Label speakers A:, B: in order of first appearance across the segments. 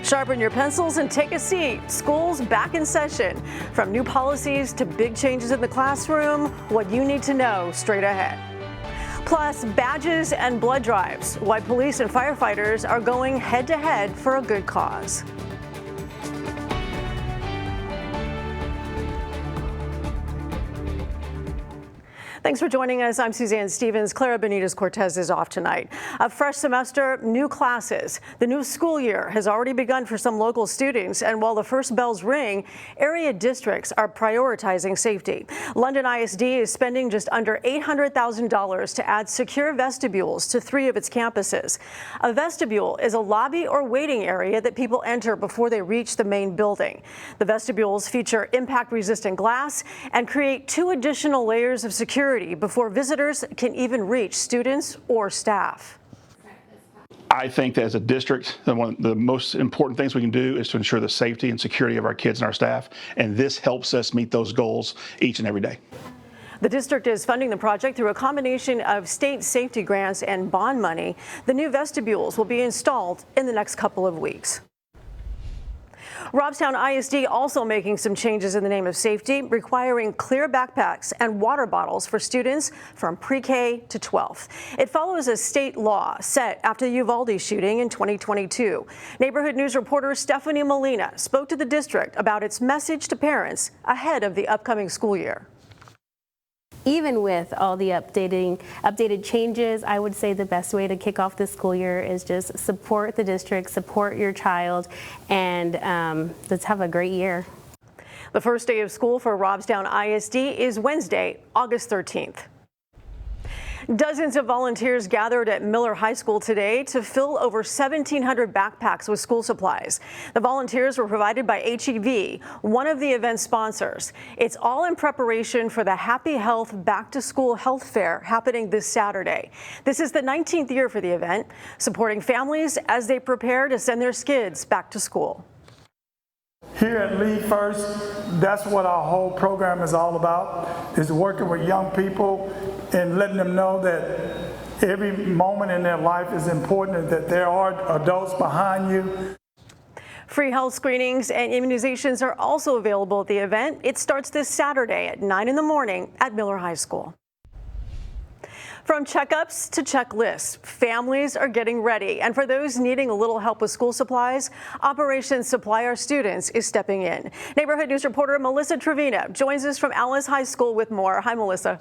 A: Sharpen your pencils and take a seat. School's back in session. From new policies to big changes in the classroom, what you need to know straight ahead. Plus, badges and blood drives. Why police and firefighters are going head-to-head for a good cause. Thanks for joining us. I'm Suzanne Stevens. Clara Benitez-Cortez is off tonight. A fresh semester, new classes. The new school year has already begun for some local students, and while the first bells ring, area districts are prioritizing safety. London ISD is spending just under $800,000 to add secure vestibules to 3 of its campuses. A vestibule is a lobby or waiting area that people enter before they reach the main building. The vestibules feature impact-resistant glass and create 2 additional layers of security before visitors can even reach students or staff.
B: I think that as a district, one of the most important things we can do is to ensure the safety and security of our kids and our staff, and this helps us meet those goals each and every day.
A: The district is funding the project through a combination of state safety grants and bond money. The new vestibules will be installed in the next couple of weeks. Robstown ISD also making some changes in the name of safety, requiring clear backpacks and water bottles for students from pre-K to 12th. It follows a state law set after the Uvalde shooting in 2022. Neighborhood News reporter Stephanie Molina spoke to the district about its message to parents ahead of the upcoming school year.
C: Even with all the updated changes, I would say the best way to kick off this school year is just support the district, support your child, and let's have a great year.
A: The first day of school for Robstown ISD is Wednesday, August 13th. Dozens of volunteers gathered at Miller High School today to fill over 1,700 backpacks with school supplies. The volunteers were provided by HEV, one of the event sponsors. It's all in preparation for the Happy Health Back to School Health Fair happening this Saturday. This is the 19th year for the event, supporting families as they prepare to send their kids back to school.
D: Here at Lead First, that's what our whole program is all about, is working with young people and letting them know that every moment in their life is important and that there are adults behind you.
A: Free health screenings and immunizations are also available at the event. It starts this Saturday at 9 in the morning at Miller High School. From checkups to checklists, families are getting ready. And for those needing a little help with school supplies, Operation Supply Our Students is stepping in. Neighborhood News reporter Melissa Trevina joins us from Alice High School with more. Hi, Melissa.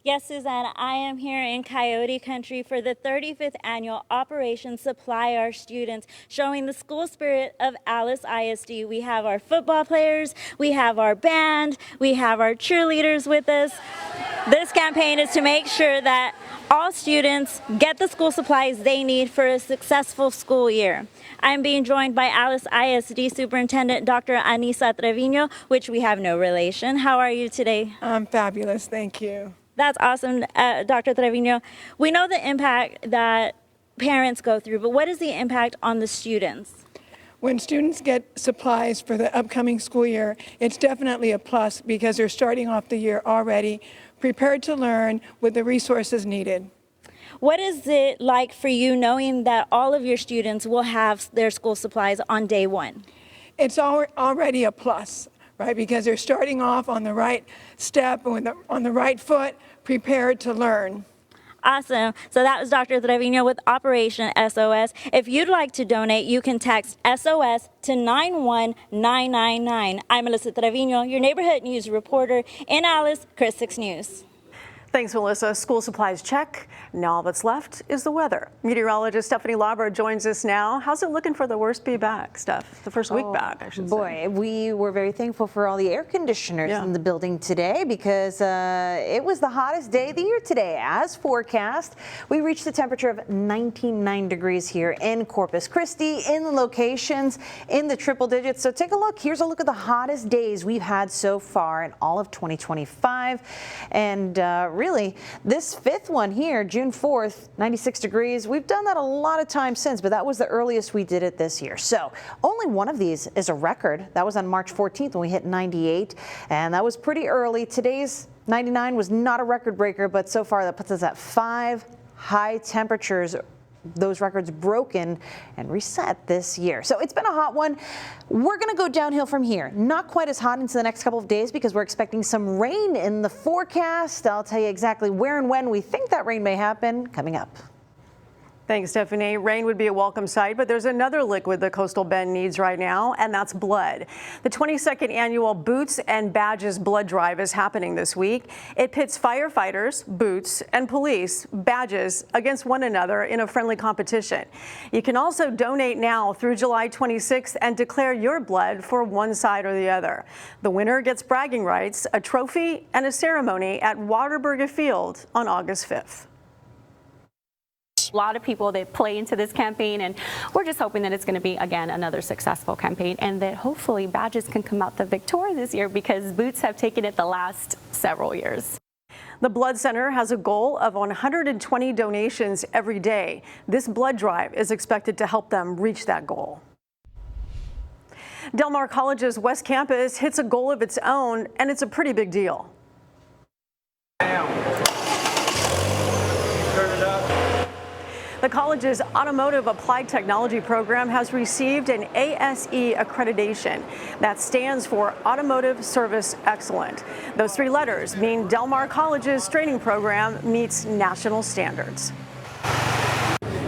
E: Yes, Suzanne, I am here in Coyote Country for the 35th annual Operation Supply Our Students, showing the school spirit of Alice ISD. We have our football players, we have our band, we have our cheerleaders with us. This campaign is to make sure that all students get the school supplies they need for a successful school year. I'm being joined by Alice ISD Superintendent Dr. Anissa Trevino, which we have no relation. How are you today?
F: I'm fabulous, thank you.
E: That's awesome, Dr. Trevino. We know the impact that parents go through, but what is the impact on the students?
F: When students get supplies for the upcoming school year, it's definitely a plus because they're starting off the year already prepared to learn with the resources needed.
E: What is it like for you knowing that all of your students will have their school supplies on day one?
F: It's already a plus, right? Because they're starting off on the right step, on the right foot, prepared to learn.
E: Awesome. So that was Dr. Trevino with Operation SOS. If you'd like to donate, you can text SOS to 91999. I'm Melissa Trevino, your neighborhood news reporter in Alice, Chris 6 News.
A: Thanks, Melissa. School supplies check. Now all that's left is the weather. Meteorologist Stephanie Labra joins us now. How's it looking for the worst be back, Steph? The first week back, I should say.
G: Boy, we were very thankful for all the air conditioners in the building today because it was the hottest day of the year today. As forecast, we reached a temperature of 99 degrees here in Corpus Christi, in the locations, in the triple digits. So take a look. Here's a look at the hottest days we've had so far in all of 2025. And really, this fifth one here, June 4th, 96 degrees. We've done that a lot of times since, but that was the earliest we did it this year. So only one of these is a record. That was on March 14th when we hit 98, and that was pretty early. Today's 99 was not a record breaker, but so far that puts us at 5 high temperatures, those records broken and reset this year. So it's been a hot one. We're going to go downhill from here. Not quite as hot into the next couple of days because we're expecting some rain in the forecast. I'll tell you exactly where and when we think that rain may happen coming up.
A: Thanks, Stephanie. Rain would be a welcome sight, but there's another liquid the Coastal Bend needs right now, and that's blood. The 22nd annual Boots and Badges Blood Drive is happening this week. It pits firefighters, boots, and police, badges, against one another in a friendly competition. You can also donate now through July 26th and declare your blood for one side or the other. The winner gets bragging rights, a trophy, and a ceremony at Waterberga Field on August 5th.
H: A lot of people that play into this campaign, and we're just hoping that it's going to be, again, another successful campaign, and that hopefully badges can come out the victor this year because boots have taken it the last several years.
A: The Blood Center has a goal of 120 donations every day. This blood drive is expected to help them reach that goal. Del Mar College's West Campus hits a goal of its own, and it's a pretty big deal. The college's Automotive Applied Technology program has received an ASE Accreditation. That stands for Automotive Service Excellent. Those three letters mean Del Mar College's training program meets national standards.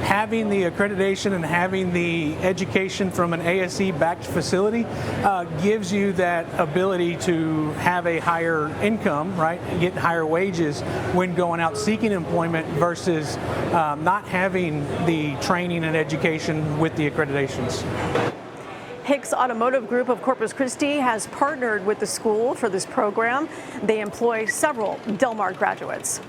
I: Having the accreditation and having the education from an ASE-backed facility gives you that ability to have a higher income, right, and get higher wages when going out seeking employment versus not having the training and education with the accreditations.
A: Hicks Automotive Group of Corpus Christi has partnered with the school for this program. They employ several Del Mar graduates.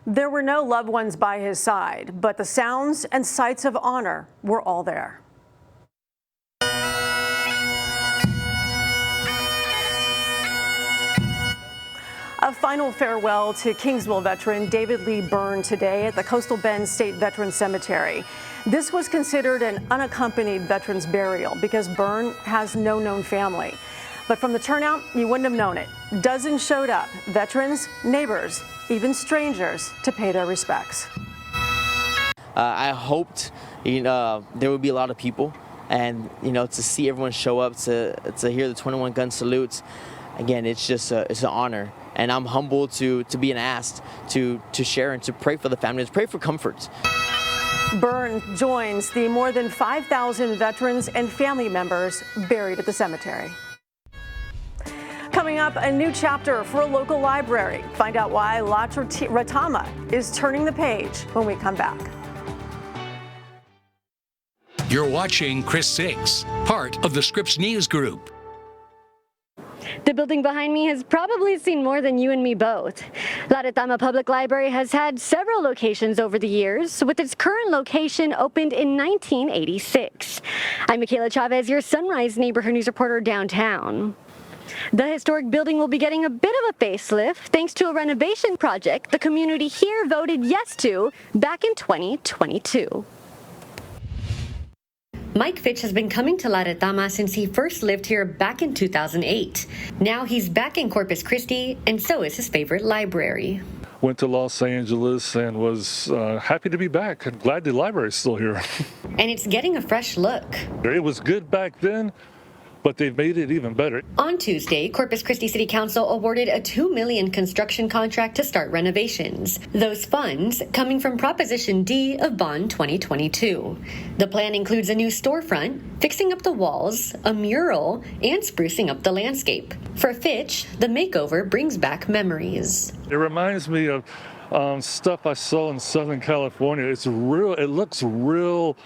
A: There were no loved ones by his side, but the sounds and sights of honor were all there. A final farewell to Kingsville veteran David Lee Byrne today at the Coastal Bend State Veterans Cemetery. This was considered an unaccompanied veterans burial because Byrne has no known family. But from the turnout, you wouldn't have known it. Dozens showed up, veterans, neighbors, even strangers, to pay their respects.
J: I hoped, there would be a lot of people, and to see everyone show up to hear the 21 gun salutes. Again, it's just it's an honor, and I'm humbled to be asked to share and to pray for the families, pray for comfort.
A: Byrne joins the more than 5,000 veterans and family members buried at the cemetery. Coming up, a new chapter for a local library. Find out why Latama is turning the page when we come back.
K: You're watching Chris 6, part of the Scripps News Group.
L: The building behind me has probably seen more than you and me both. Latama Public Library has had several locations over the years, with its current location opened in 1986. I'm Michaela Chavez, your Sunrise Neighborhood News reporter downtown. The historic building will be getting a bit of a facelift thanks to a renovation project the community here voted yes to back in 2022.
M: Mike Fitch has been coming to Latama since he first lived here back in 2008. Now he's back in Corpus Christi, and so is his favorite library.
N: Went to Los Angeles and was happy to be back. I'm glad the library's still here.
M: And it's getting a fresh look.
N: It was good back then, but they've made it even better.
M: On Tuesday, Corpus Christi City Council awarded a $2 million construction contract to start renovations. Those funds coming from Proposition D of Bond 2022. The plan includes a new storefront, fixing up the walls, a mural, and sprucing up the landscape. For Fitch, the makeover brings back memories.
N: It reminds me of stuff I saw in Southern California. It looks real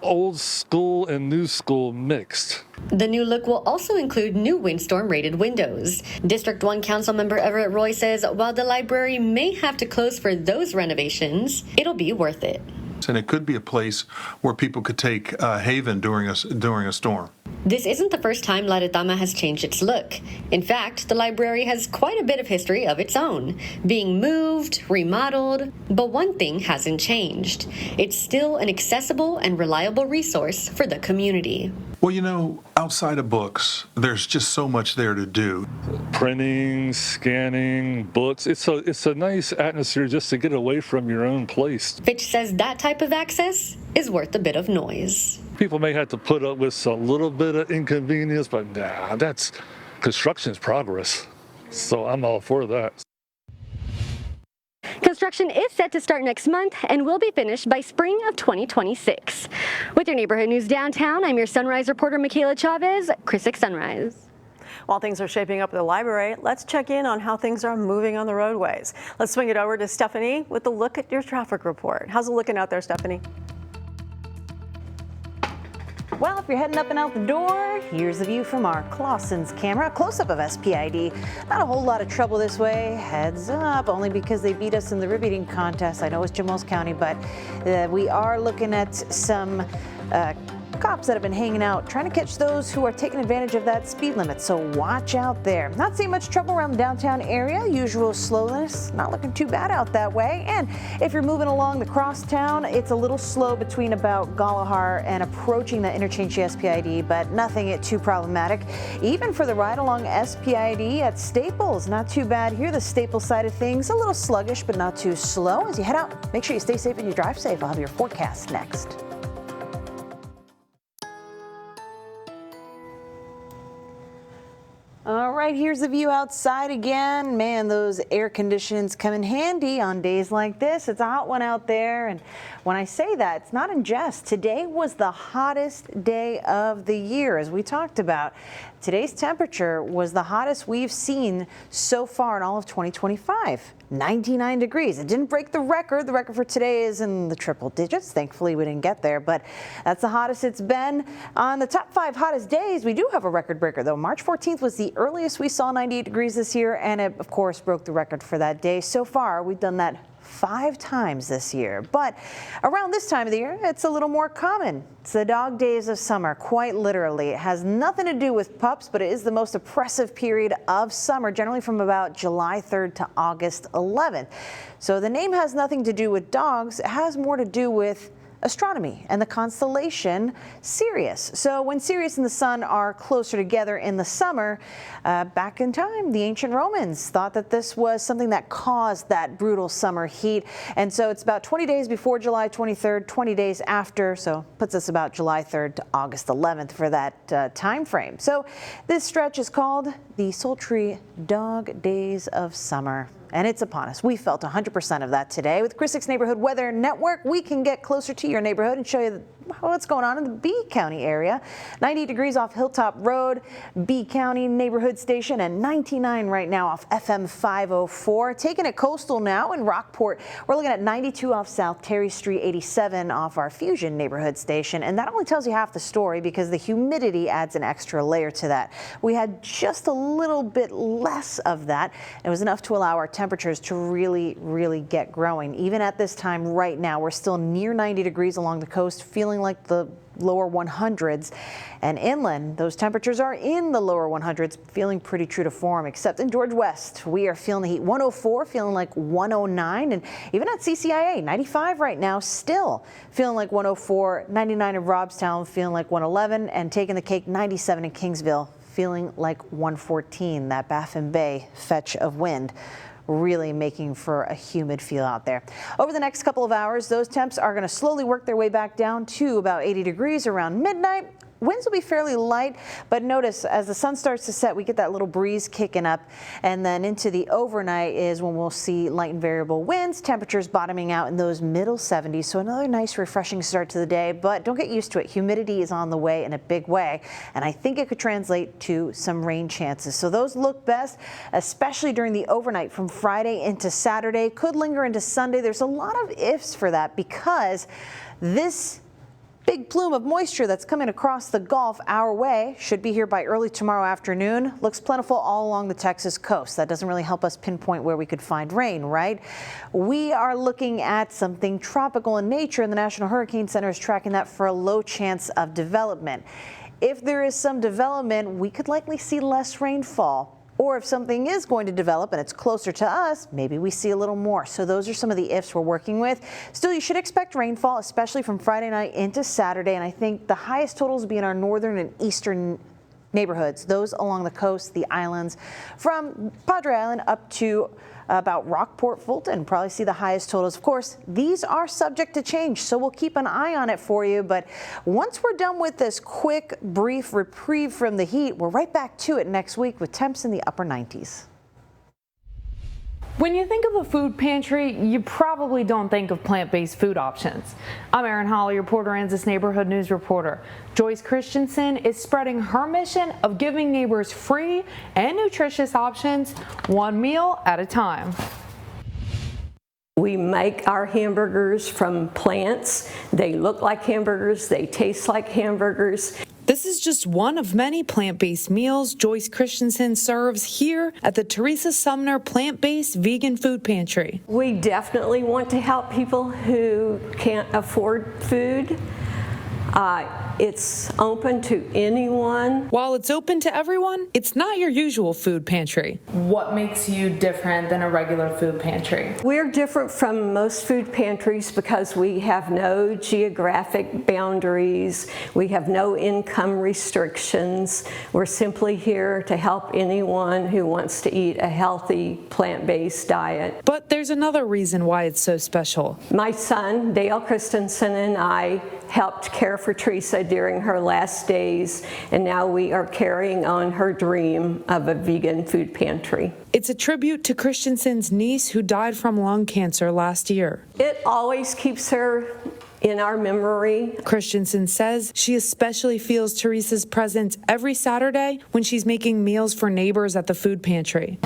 N: old school and new school mixed.
M: The new look will also include new windstorm-rated windows. District 1 Councilmember Everett Roy says while the library may have to close for those renovations, it'll be worth it.
O: And it could be a place where people could take haven during a storm.
M: This isn't the first time Latama has changed its look. In fact, the library has quite a bit of history of its own, being moved, remodeled, but one thing hasn't changed. It's still an accessible and reliable resource for the community.
O: Well, you know, outside of books, there's just so much there to do.
N: Printing, scanning, books. It's a nice atmosphere just to get away from your own place.
M: Fitch says that type of access is worth a bit of noise.
N: People may have to put up with a little bit of inconvenience, but nah, that's construction's progress. So I'm all for that.
L: Construction is set to start next month and will be finished by spring of 2026. With your neighborhood news downtown, I'm your Sunrise reporter, Michaela Chavez, Chris 6 Sunrise.
A: While things are shaping up at the library, let's check in on how things are moving on the roadways. Let's swing it over to Stephanie with a look at your traffic report. How's it looking out there, Stephanie?
G: Well, if you're heading up and out the door, here's the view from our Clausen's camera. Close-up of SPID. Not a whole lot of trouble this way. Heads up, only because they beat us in the riveting contest. I know it's James County, but we are looking at some cops that have been hanging out, trying to catch those who are taking advantage of that speed limit. So watch out there. Not seeing much trouble around the downtown area. Usual slowness. Not looking too bad out that way. And if you're moving along the crosstown, it's a little slow between about Galahar and approaching the interchange to SPID, but nothing too problematic. Even for the ride along SPID at Staples, not too bad here. The Staples side of things, a little sluggish, but not too slow. As you head out, make sure you stay safe and you drive safe. I'll have your forecast next. All right, here's the view outside again. Man, those air conditions come in handy on days like this. It's a hot one out there, and when I say that, it's not in jest. Today was the hottest day of the year, as we talked about. Today's temperature was the hottest we've seen so far in all of 2025. 99 degrees. It didn't break the record. The record for today is in the triple digits. Thankfully, we didn't get there, but that's the hottest it's been. On the top 5 hottest days, we do have a record breaker, though. March 14th was the earliest we saw 98 degrees this year, and it, of course, broke the record for that day. So far, we've done that 5 times this year. But around this time of the year, it's a little more common. It's the dog days of summer, quite literally. It has nothing to do with pups, but it is the most oppressive period of summer, generally from about July 3rd to August 11th. So the name has nothing to do with dogs. It has more to do with astronomy and the constellation Sirius. So when Sirius and the sun are closer together in the summer, back in time, the ancient Romans thought that this was something that caused that brutal summer heat. And so it's about 20 days before July 23rd, 20 days after, so puts us about July 3rd to August 11th for that time frame. So this stretch is called the sultry dog days of summer. And it's upon us. We felt 100% of that today. With Chris 6 Neighborhood Weather Network, we can get closer to your neighborhood and show you what's going on in the B County area. 90 degrees off Hilltop Road, B County neighborhood station, and 99 right now off FM 504. Taking it coastal now in Rockport, we're looking at 92 off South Terry Street, 87 off our Fusion neighborhood station. And that only tells you half the story because the humidity adds an extra layer to that. We had just a little bit less of that. It was enough to allow our temperatures to really get growing. Even at this time right now, we're still near 90 degrees along the coast, feeling like the lower 100s, and inland those temperatures are in the lower 100s, feeling pretty true to form, except in George West we are feeling the heat. 104 feeling like 109, and even at CCIA 95 right now, still feeling like 104. 99 in Robstown feeling like 111, and taking the cake 97 in Kingsville feeling like 114. That Baffin Bay fetch of wind really making for a humid feel out there. Over the next couple of hours, those temps are going to slowly work their way back down to about 80 degrees around midnight. Winds will be fairly light, but notice as the sun starts to set, we get that little breeze kicking up, and then into the overnight is when we'll see light and variable winds, temperatures bottoming out in those middle 70s. So another nice refreshing start to the day, but don't get used to it. Humidity is on the way in a big way, and I think it could translate to some rain chances. So those look best, especially during the overnight from Friday into Saturday. Could linger into Sunday. There's a lot of ifs for that because this big plume of moisture that's coming across the Gulf our way should be here by early tomorrow afternoon. Looks plentiful all along the Texas coast. That doesn't really help us pinpoint where we could find rain, right? We are looking at something tropical in nature, and the National Hurricane Center is tracking that for a low chance of development. If there is some development, we could likely see less rainfall. Or if something is going to develop and it's closer to us, maybe we see a little more. So those are some of the ifs we're working with. Still, you should expect rainfall, especially from Friday night into Saturday. And I think the highest totals will be in our northern and eastern neighborhoods, those along the coast, the islands, from Padre Island up to about Rockport, Fulton. Probably see the highest totals. Of course, these are subject to change, so we'll keep an eye on it for you. But once we're done with this quick, brief reprieve from the heat, we're right back to it next week with temps in the upper 90s.
P: When you think of a food pantry, you probably don't think of plant-based food options. I'm Erin Holly, your Port Aransas Neighborhood News reporter. Joyce Christensen is spreading her mission of giving neighbors free and nutritious options, one meal at a time.
Q: We make our hamburgers from plants. They look like hamburgers, they taste like hamburgers.
P: This is just one of many plant-based meals Joyce Christensen serves here at the Teresa Sumner Plant-Based Vegan Food Pantry.
Q: We definitely want to help people who can't afford food. It's open to anyone.
P: While it's open to everyone, it's not your usual food pantry. What makes you different than a regular food pantry?
Q: We're different from most food pantries because we have no geographic boundaries. We have no income restrictions. We're simply here to help anyone who wants to eat a healthy plant-based diet.
P: But there's another reason why it's so special.
Q: My son, Dale Christensen, and I helped care for Teresa during her last days, and now we are carrying on her dream of a vegan food pantry.
P: It's a tribute to Christensen's niece who died from lung cancer last year.
Q: It always keeps her in our memory.
P: Christensen says she especially feels Teresa's presence every Saturday when she's making meals for neighbors at the food pantry.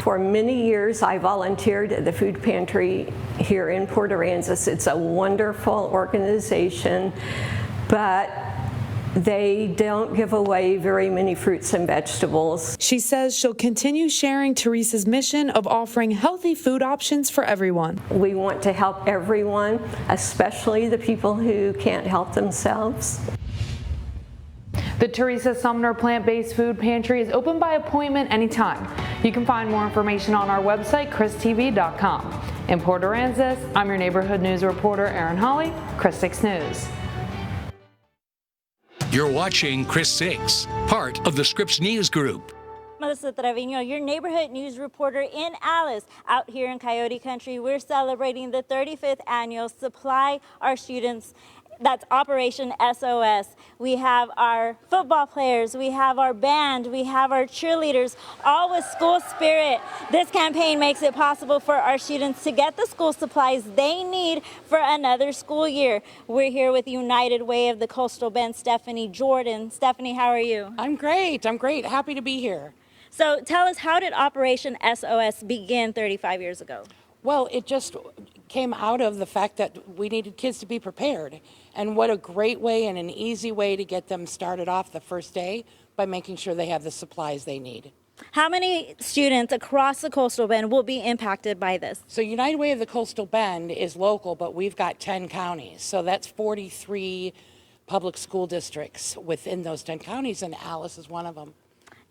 Q: For many years, I volunteered at the food pantry here in Port Aransas. It's a wonderful organization, but they don't give away very many fruits and vegetables.
P: She says she'll continue sharing Teresa's mission of offering healthy food options for everyone.
Q: We want to help everyone, especially the people who can't help themselves.
P: The Teresa Sumner Plant-Based Food Pantry is open by appointment anytime. You can find more information on our website, christv.com. In Port Aransas, I'm your Neighborhood News reporter, Erin Holly, Chris 6 News.
K: You're watching Chris 6, part of the Scripps News Group.
E: Melissa Trevino, your Neighborhood News reporter in Alice. Out here in Coyote Country, we're celebrating the 35th annual Supply Our Students. That's Operation SOS. We have our football players, we have our band, we have our cheerleaders, all with school spirit. This campaign makes it possible for our students to get the school supplies they need for another school year. We're here with United Way of the Coastal Bend, Stephanie Jordan. Stephanie, how are you?
R: I'm great. Happy to be here.
E: So tell us, how did Operation SOS begin 35 years ago?
R: Well, it just came out of the fact that we needed kids to be prepared. And what a great way and an easy way to get them started off the first day by making sure they have the supplies they need.
E: How many students across the Coastal Bend will be impacted by this?
R: So United Way of the Coastal Bend is local, but we've got 10 counties. So that's 43 public school districts within those 10 counties, and Alice is one of them.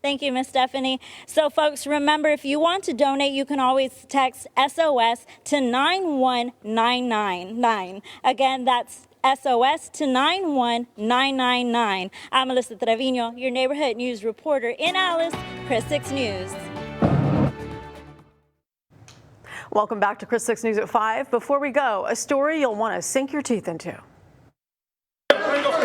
E: Thank you, Miss Stephanie. So folks, remember, if you want to donate, you can always text SOS to 91999. Again, that's SOS to 91999. I'm Melissa Trevino, your Neighborhood News reporter in Alice, Chris 6 News.
A: Welcome back to Chris 6 News at 5. Before we go, a story you'll want to sink your teeth into.
S: Hey, don't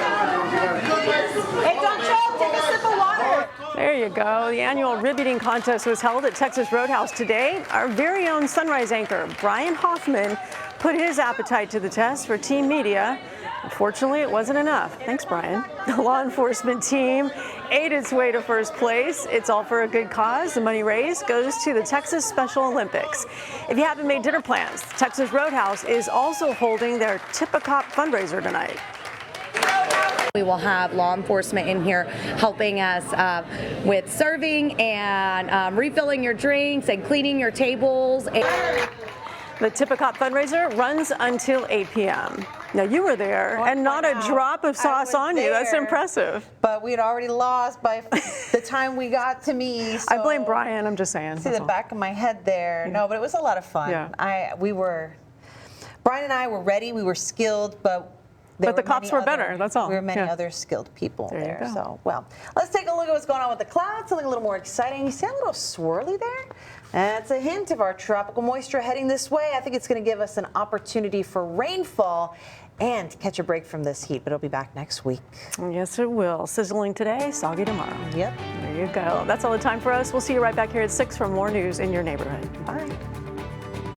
S: choke. Take a sip of water.
A: There you go. The annual rib eating contest was held at Texas Roadhouse today. Our very own Sunrise anchor, Brian Hoffman, put his appetite to the test for team media. Unfortunately, it wasn't enough. Thanks, Brian. The law enforcement team ate its way to first place. It's all for a good cause. The money raised goes to the Texas Special Olympics. If you haven't made dinner plans, Texas Roadhouse is also holding their Tip a Cop fundraiser tonight.
T: We will have law enforcement in here helping us with serving and refilling your drinks and cleaning your tables.
A: The Tip a Cop fundraiser runs until 8 p.m. Now you were there, and not a drop of sauce on you. That's impressive.
G: But we had already lost by the time we got to me. So
A: I blame Brian. I'm just saying.
G: See the back of my head there.
A: Yeah.
G: No, but it was a lot of fun.
A: Yeah.
G: Brian and I were ready. We were skilled, but
A: the cops were better. That's all.
G: There were many
A: Yeah.
G: other skilled people
A: There you
G: there.
A: go.
G: So, well, let's take a look at what's going on with the clouds. Something a little more exciting. You see a little swirly there? That's a hint of our tropical moisture heading this way. I think it's going to give us an opportunity for rainfall and catch a break from this heat, but it'll be back next week.
A: Yes, it will. Sizzling today, soggy tomorrow.
G: Yep.
A: There you go. That's all the time for us. We'll see you right back here at 6 for more news in your neighborhood.
G: Bye.